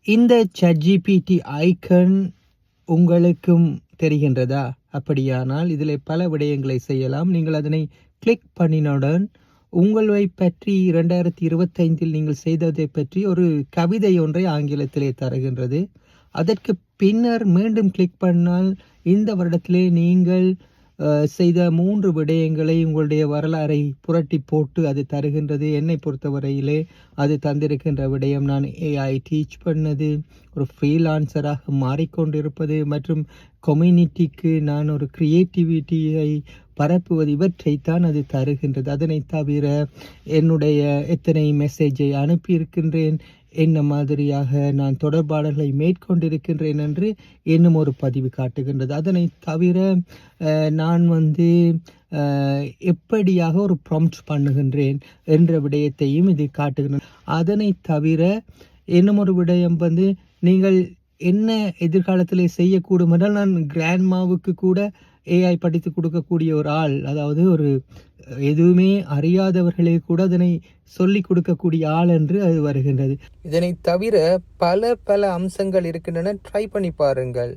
இந்த ChatGPT icon உங்களுக்கும் தெரிகின்றதா? அப்படியானால் இதிலே பல விடயங்களை செய்யலாம். நீங்கள் அதனை கிளிக் பண்ணினவுடன் உங்களை பற்றி 2025 நீங்கள் செய்ததை பற்றி ஒரு கவிதை ஒன்றை ஆங்கிலத்திலே தருகின்றது. அதற்கு பின்னர் மீண்டும் கிளிக் பண்ணால் இந்த வருடத்திலே நீங்கள் செய்த 3 விடயங்களை உங்களுடைய வரலாறை புரட்டி போட்டு அது தருகின்றது. என்னை பொறுத்தவரையிலே அது தந்திருக்கின்ற விடயம், நான் AI டீச் பண்ணது, ஒரு ஃப்ரீலான்சராக மாறிக்கொண்டிருப்பது மற்றும் கம்யூனிட்டிக்கு நான் ஒரு கிரியேட்டிவிட்டியை பரப்புவது, இவற்றைத்தான் அது தருகின்றது. அதனை தவிர என்னுடைய எத்தனை மெசேஜை அனுப்பியிருக்கின்றேன், என்ன மாதிரியாக நான் தொடர்பாடல்களை மேற்கொண்டிருக்கின்றேன் என்று இன்னும் ஒரு பதிவு காட்டுகின்றது. அதனை தவிர நான் எப்படியாக ஒரு ப்ராம்ப்ட் பண்ணுகின்றேன் என்ற விடயத்தையும் இது காட்டுகின்றது. அதனை தவிர இன்னும் ஒரு விடயம் நீங்கள் என்ன எதிர்காலத்திலே செய்யக்கூடும் என்றால், நான் கிராண்ட்மாவுக்கு கூட AI படித்து கொடுக்கக்கூடிய ஒரு ஆள், அதாவது ஒரு எதுவுமே அறியாதவர்களே கூட அதனை சொல்லிக் கொடுக்கக்கூடிய ஆள் என்று அது வருகின்றது. இதனை தவிர பல அம்சங்கள் இருக்கின்றன. ட்ரை பண்ணி பாருங்கள்.